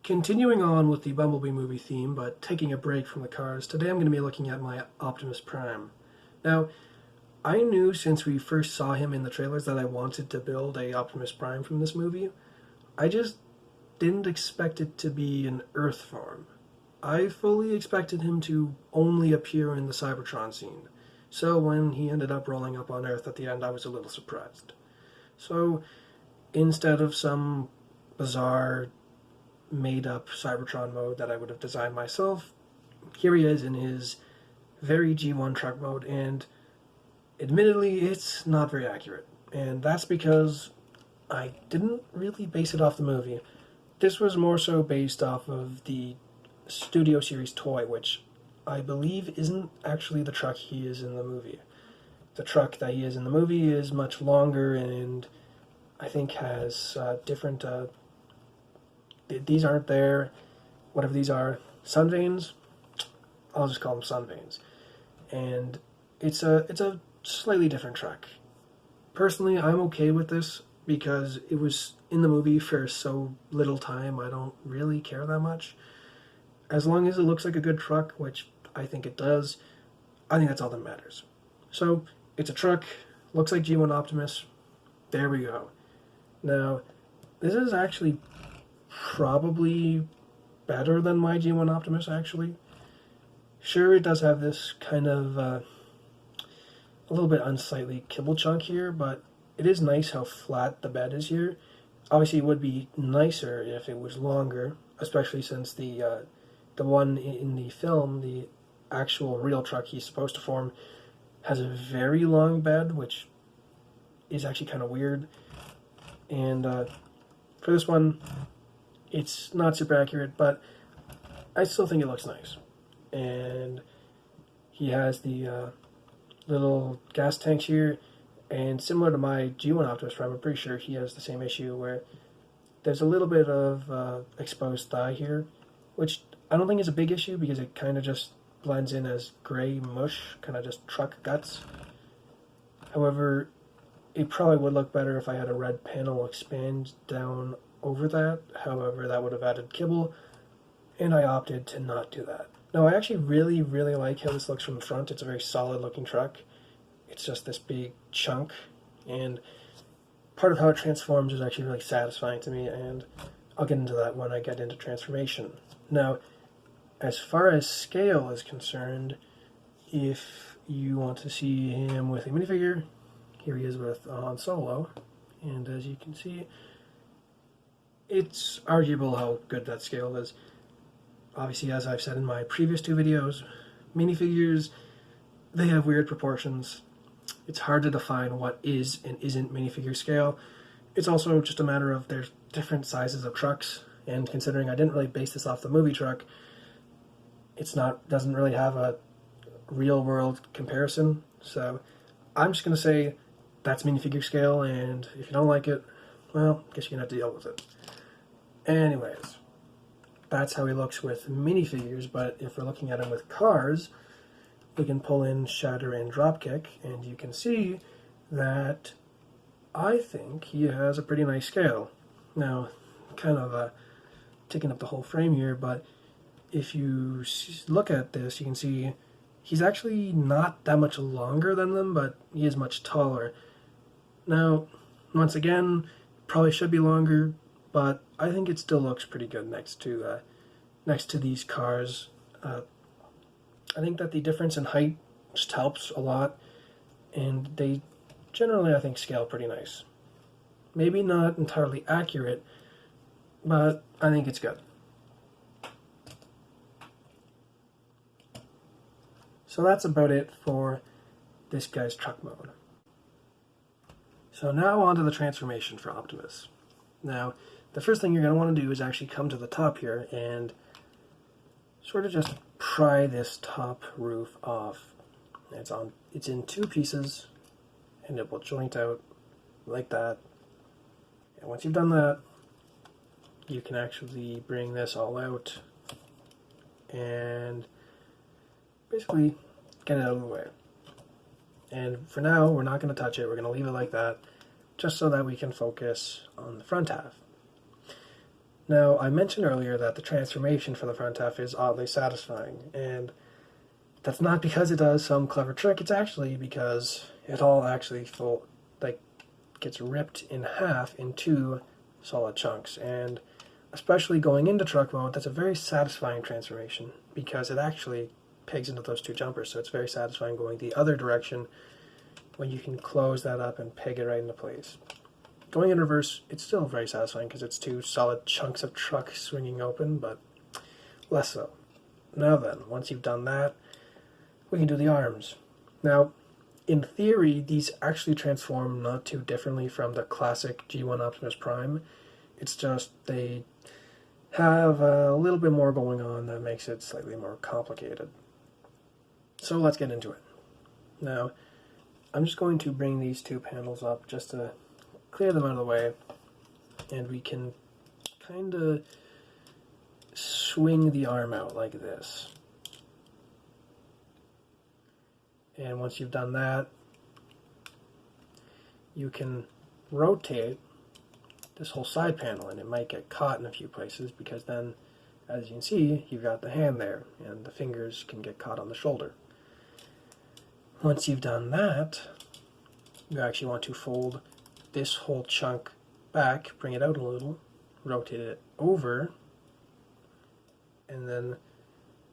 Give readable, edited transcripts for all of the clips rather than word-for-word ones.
Continuing on with the Bumblebee movie theme, but taking a break from the cars, today I'm going to be looking at my Optimus Prime. Now, I knew since we first saw him in the trailers that I wanted to build a Optimus Prime from this movie. I just didn't expect it to be an Earth form. I fully expected him to only appear in the Cybertron scene. So when he ended up rolling up on Earth at the end, I was a little surprised. So instead of some bizarre made-up Cybertron mode that I would have designed myself, here he is in his very G1 truck mode, and admittedly, it's not very accurate. And that's because I didn't really base it off the movie. This was more so based off of the Studio Series toy, which I believe isn't actually the truck he is in the movie. The truck that he is in the movie is much longer and I think has different... these aren't there, whatever these are, sun veins. I'll just call them sun veins. And it's a slightly different truck. Personally, I'm okay with this because it was in the movie for so little time. I don't really care that much. As long as it looks like a good truck, which I think it does, I think that's all that matters. So, it's a truck, looks like G1 Optimus, there we go. Now, this is actually probably better than my G1 Optimus, actually. Sure, it does have this kind of a little bit unsightly kibble chunk here, but it is nice how flat the bed is here. Obviously, it would be nicer if it was longer, especially since the one in the film, the actual real truck he's supposed to form, has a very long bed, which is actually kind of weird. And for this one, it's not super accurate, but I still think it looks nice. And he has the little gas tanks here, and similar to my G1 Optimus Prime, I'm pretty sure he has the same issue where there's a little bit of exposed thigh here, which I don't think is a big issue because it kind of just blends in as gray mush, kind of just truck guts. However, it probably would look better if I had a red panel expand down over that. However, that would have added kibble, and I opted to not do that. Now, I actually really, really like how this looks from the front. It's a very solid looking truck. It's just this big chunk, and part of how it transforms is actually really satisfying to me, and I'll get into that when I get into transformation. Now, as far as scale is concerned, if you want to see him with a minifigure, here he is with Han Solo, and as you can see, it's arguable how good that scale is. Obviously, as I've said in my previous two videos, minifigures, they have weird proportions. It's hard to define what is and isn't minifigure scale. It's also just a matter of there's different sizes of trucks, and considering I didn't really base this off the movie truck, doesn't really have a real world comparison. So I'm just going to say that's minifigure scale, and if you don't like it, well, I guess you're going to have to deal with it. Anyways, that's how he looks with minifigures, but if we're looking at him with cars, we can pull in Shatter and Dropkick, and you can see that I think he has a pretty nice scale. Now, kind of taking up the whole frame here, but if you look at this, you can see he's actually not that much longer than them, but he is much taller. Now, once again, probably should be longer, but I think it still looks pretty good next to these cars. I think that the difference in height just helps a lot, and they generally, I think, scale pretty nice. Maybe not entirely accurate, but I think it's good. So that's about it for this guy's truck mode. So now on to the transformation for Optimus. Now, the first thing you're going to want to do is actually come to the top here and sort of just pry this top roof off. It's in two pieces, and it will joint out like that. And once you've done that, you can actually bring this all out and basically get it out of the way. And for now, we're not going to touch it. We're going to leave it like that, just so that we can focus on the front half. Now, I mentioned earlier that the transformation for the front half is oddly satisfying, and that's not because it does some clever trick, it's actually because it all actually gets ripped in half into solid chunks, and especially going into truck mode, that's a very satisfying transformation because it actually pegs into those two jumpers, so it's very satisfying going the other direction when you can close that up and peg it right into place. Going in reverse, it's still very satisfying because it's two solid chunks of truck swinging open, but less so. Now then, once you've done that, we can do the arms. Now, in theory, these actually transform not too differently from the classic G1 Optimus Prime. It's just they have a little bit more going on that makes it slightly more complicated. So let's get into it. Now, I'm just going to bring these two panels up just to clear them out of the way, and we can kind of swing the arm out like this. And once you've done that, you can rotate this whole side panel, and it might get caught in a few places because then, as you can see, you've got the hand there, and the fingers can get caught on the shoulder. Once you've done that, you actually want to fold this whole chunk back, bring it out a little, rotate it over, and then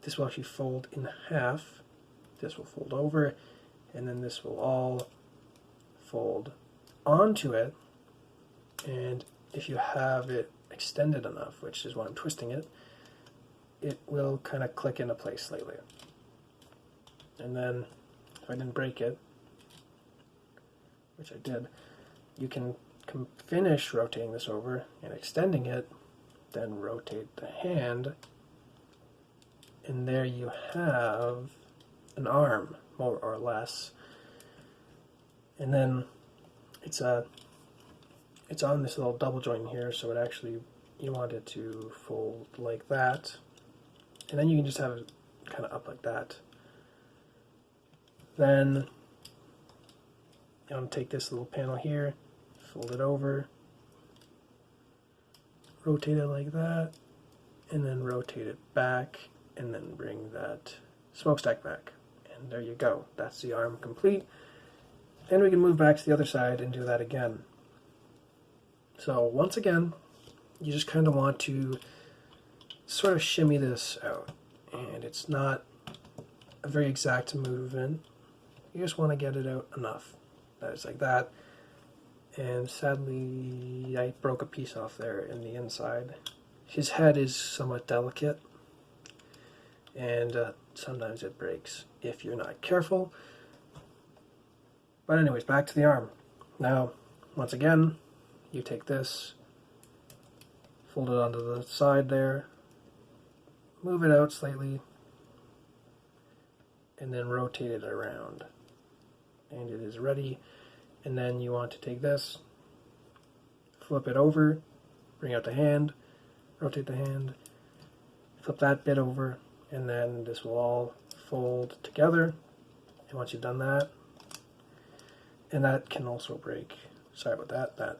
this will actually fold in half. This will fold over, and then this will all fold onto it, and if you have it extended enough, which is why I'm twisting it, it will kind of click into place slightly. And then, if I didn't break it, which I did, you can finish rotating this over and extending it, then rotate the hand, and there you have an arm, more or less. And then it's on this little double joint here, so it actually, you want it to fold like that, and then you can just have it kind of up like that. Then you want to take this little panel here, fold it over, rotate it like that, and then rotate it back, and then bring that smokestack back. And there you go. That's the arm complete. And we can move back to the other side and do that again. So once again, you just kind of want to sort of shimmy this out. And it's not a very exact movement. You just want to get it out enough. That is like that. And sadly, I broke a piece off there in the inside. His head is somewhat delicate, and sometimes it breaks if you're not careful. But anyways, back to the arm. Now, once again, you take this, fold it onto the side there, move it out slightly, and then rotate it around. And it is ready. And then you want to take this, flip it over, bring out the hand, rotate the hand, flip that bit over, and then this will all fold together. And once you've done that, and that can also break. Sorry about that.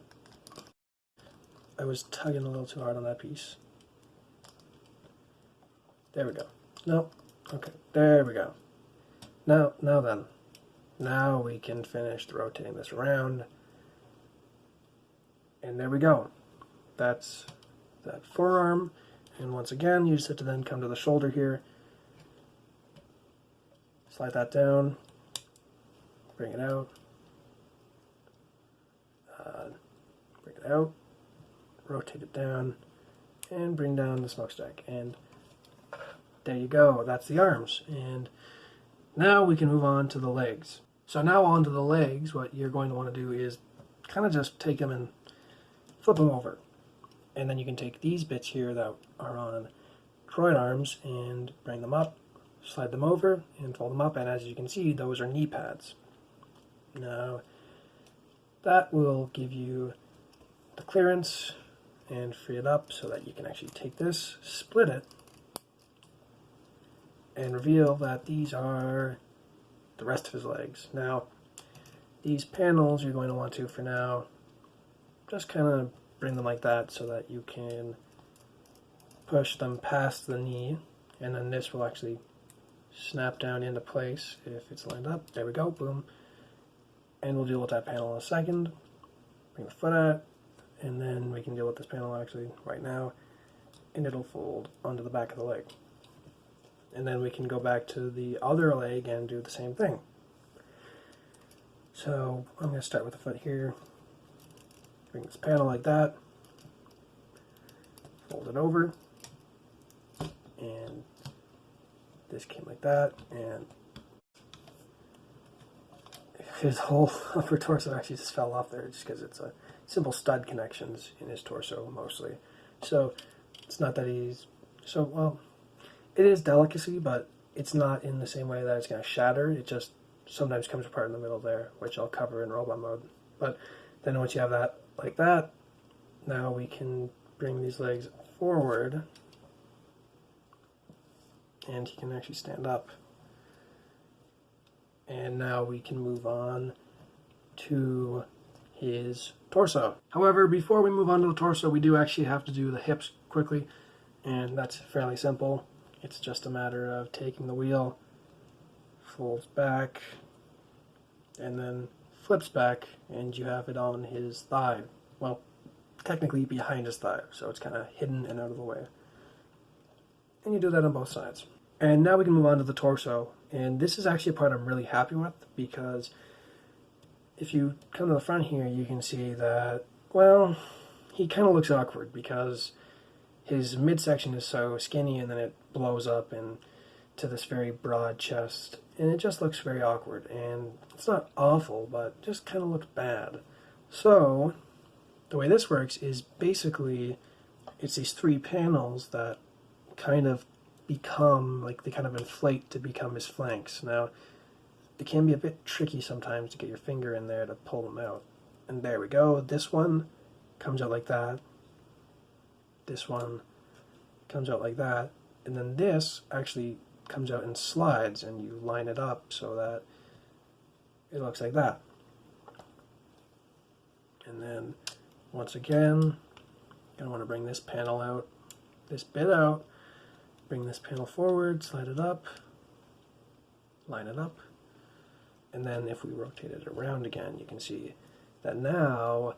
I was tugging a little too hard on that piece. There we go. No, okay, there we go. Now then. Now we can finish rotating this around. And there we go. That's that forearm. And once again, you just have to then come to the shoulder here. Slide that down. Bring it out. Bring it out. Rotate it down. And bring down the smokestack. And there you go. That's the arms. And now we can move on to the legs. So now onto the legs, what you're going to want to do is kind of just take them and flip them over. And then you can take these bits here that are on droid arms and bring them up, slide them over, and fold them up. And as you can see, those are knee pads. Now, that will give you the clearance and free it up so that you can actually take this, split it, and reveal that these are the rest of his legs. Now, these panels you're going to want to, for now, just kind of bring them like that so that you can push them past the knee, and then this will actually snap down into place if it's lined up. There we go, boom. And we'll deal with that panel in a second. Bring the foot out, and then we can deal with this panel actually right now, and it'll fold onto the back of the leg. And then we can go back to the other leg and do the same thing. So I'm going to start with the foot here. Bring this panel like that. Fold it over. And this came like that. And his whole upper torso actually just fell off there just because it's a simple stud connections in his torso mostly. So it's not that he's so, well, it is delicacy, but it's not in the same way that it's going to shatter. It just sometimes comes apart in the middle there, which I'll cover in robot mode. But then once you have that like that, now we can bring these legs forward, and he can actually stand up. And now we can move on to his torso. However, before we move on to the torso, we do actually have to do the hips quickly, and that's fairly simple. It's just a matter of taking the wheel, folds back, and then flips back, and you have it on his thigh. Well, technically behind his thigh, so it's kind of hidden and out of the way. And you do that on both sides. And now we can move on to the torso, and this is actually a part I'm really happy with, because if you come to the front here, you can see that, well, he kind of looks awkward because his midsection is so skinny, and then it blows up into this very broad chest, and it just looks very awkward. And it's not awful, but just kind of looks bad. So the way this works is basically it's these three panels that kind of become, like, they kind of inflate to become his flanks. Now, it can be a bit tricky sometimes to get your finger in there to pull them out. And there we go. This one comes out like that. This one comes out like that. And then this actually comes out and slides, and you line it up so that it looks like that. And then once again, you're going to want to bring this panel out, this bit out, bring this panel forward, slide it up, line it up, and then if we rotate it around again, you can see that now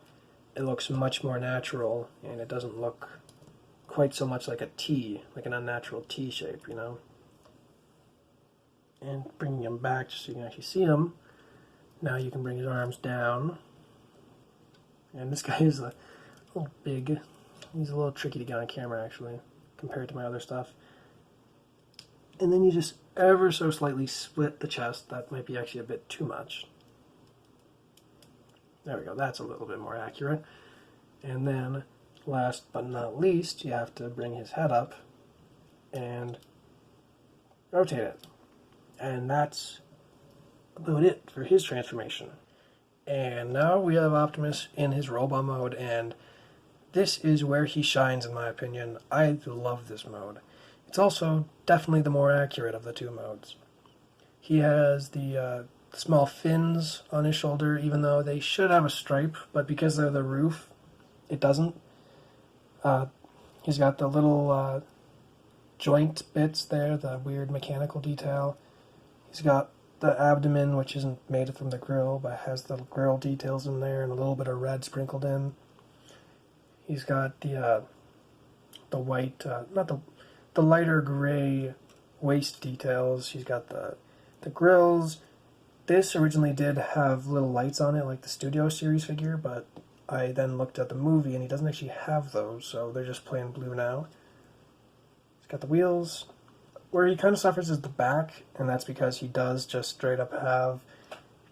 it looks much more natural, and it doesn't look quite so much like a T, like an unnatural T shape, you know. And bringing him back just so you can actually see him. Now you can bring his arms down. And this guy is a little big. He's a little tricky to get on camera, actually, compared to my other stuff. And then you just ever so slightly split the chest. That might be actually a bit too much. There we go. That's a little bit more accurate. And then, last but not least, you have to bring his head up and rotate it. And that's about it for his transformation. And now we have Optimus in his robot mode, and this is where he shines, in my opinion. I love this mode. It's also definitely the more accurate of the two modes. He has the small fins on his shoulder, even though they should have a stripe, but because they're the roof, it doesn't. He's got the little joint bits there, the weird mechanical detail. He's got the abdomen, which isn't made from the grill, but has the grill details in there and a little bit of red sprinkled in. He's got the white, not the lighter gray waist details. He's got the grills. This originally did have little lights on it, like the Studio Series figure, but I then looked at the movie and he doesn't actually have those, so they're just plain blue now. He's got the wheels. Where he kind of suffers is the back, and that's because he does just straight up have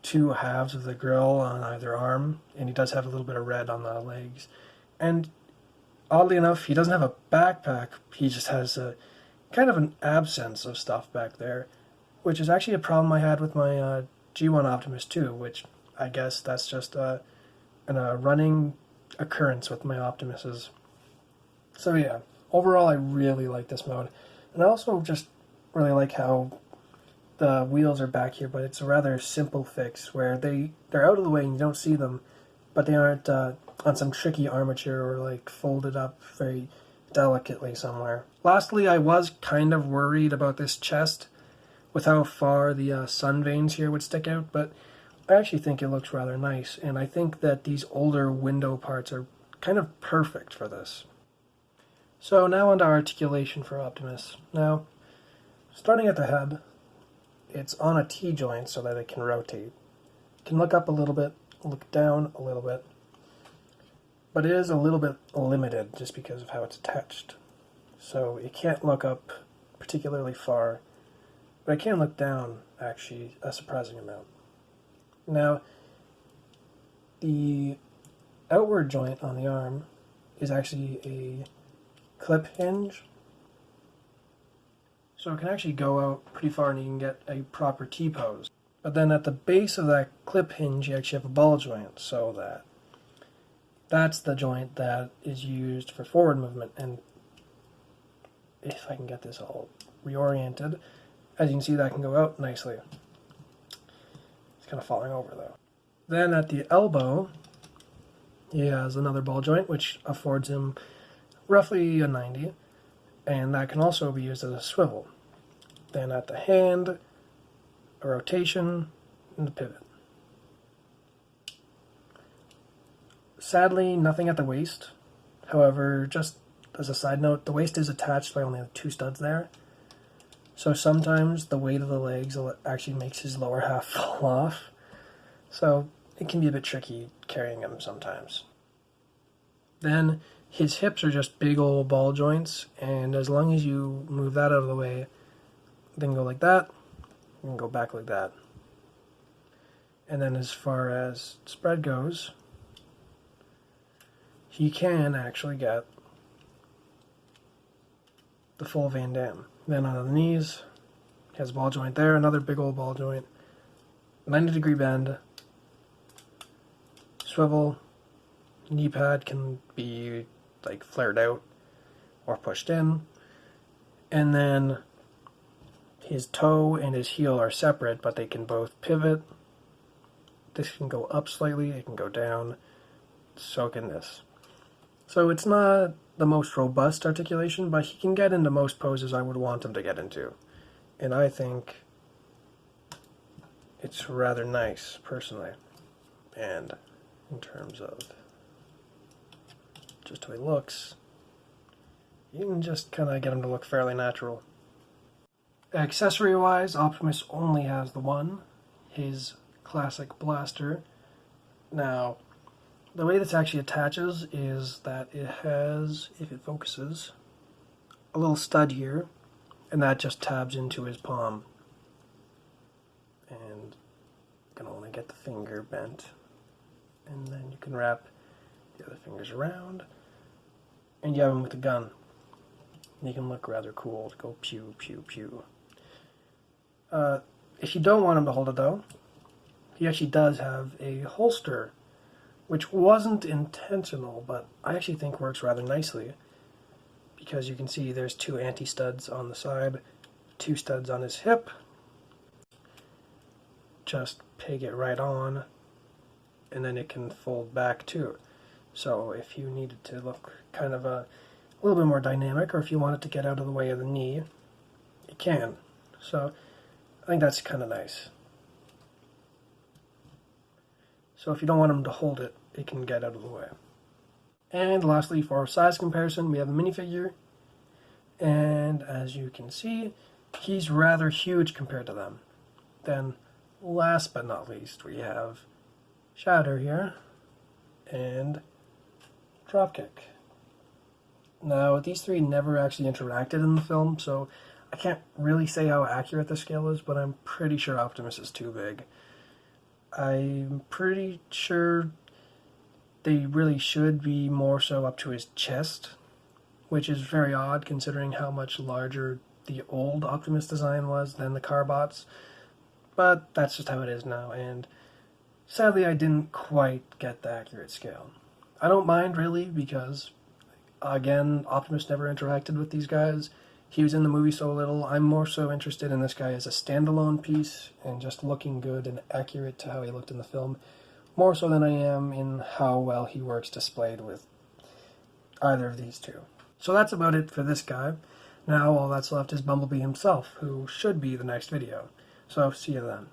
two halves of the grill on either arm, and he does have a little bit of red on the legs. And oddly enough, he doesn't have a backpack, he just has a kind of an absence of stuff back there, which is actually a problem I had with my G1 Optimus too, which I guess that's just a running occurrence with my Optimuses. So yeah, overall I really like this mode. And I also just really like how the wheels are back here, but it's a rather simple fix where they're out of the way and you don't see them, but they aren't on some tricky armature or like folded up very delicately somewhere. Lastly, I was kind of worried about this chest with how far the sun veins here would stick out, but I actually think it looks rather nice, and I think that these older window parts are kind of perfect for this. So now onto articulation for Optimus. Now, starting at the head, it's on a T-joint so that it can rotate. It can look up a little bit, look down a little bit, but it is a little bit limited just because of how it's attached. So it can't look up particularly far, but it can look down, actually, a surprising amount. Now, the outward joint on the arm is actually a clip hinge. So it can actually go out pretty far and you can get a proper T-pose. But then at the base of that clip hinge, you actually have a ball joint, so that's the joint that is used for forward movement. And if I can get this all reoriented, as you can see, that can go out nicely. It's kind of falling over though. Then at the elbow, he has another ball joint, which affords him roughly a 90, and that can also be used as a swivel. Then at the hand, a rotation, and a pivot. Sadly, nothing at the waist. However, just as a side note, the waist is attached by only 2 studs there. So sometimes the weight of the legs actually makes his lower half fall off. So it can be a bit tricky carrying him sometimes. Then his hips are just big old ball joints, and as long as you move that out of the way, then go like that, and go back like that. And then as far as spread goes, he can actually get the full Van Damme. Then on the knees, he has a ball joint there, another big old ball joint, 90-degree bend, swivel, knee pad can be like flared out or pushed in, and then his toe and his heel are separate, but they can both pivot. This can go up slightly, it can go down, so can this. So it's not the most robust articulation, but he can get into most poses I would want him to get into. And I think it's rather nice, personally. And in terms of just how he looks, you can just kind of get him to look fairly natural. Accessory-wise, Optimus only has the one, his classic blaster. Now, the way this actually attaches is that it has, if it focuses, a little stud here, and that just tabs into his palm. And you can only get the finger bent, and then you can wrap the other fingers around, and you have him with a gun. And you can look rather cool to go pew, pew, pew. If you don't want him to hold it though, he actually does have a holster, which wasn't intentional, but I actually think works rather nicely, because you can see there's 2 anti-studs on the side, 2 studs on his hip. Just peg it right on, and then it can fold back too. So if you needed to look kind of a little bit more dynamic, or if you wanted to get out of the way of the knee, it can. So I think that's kind of nice. So if you don't want him to hold it, it can get out of the way. And lastly, for size comparison, we have a minifigure, and as you can see, he's rather huge compared to them. Then, last but not least, we have Shatter here, and Dropkick. Now, these 3 never actually interacted in the film, so I can't really say how accurate the scale is, but I'm pretty sure Optimus is too big. I'm pretty sure they really should be more so up to his chest, which is very odd considering how much larger the old Optimus design was than the Carbots. But that's just how it is now, and sadly I didn't quite get the accurate scale. I don't mind really, because again, Optimus never interacted with these guys. He was in the movie so little. I'm more so interested in this guy as a standalone piece and just looking good and accurate to how he looked in the film, more so than I am in how well he works displayed with either of these 2. So that's about it for this guy. Now all that's left is Bumblebee himself, who should be the next video. So see you then.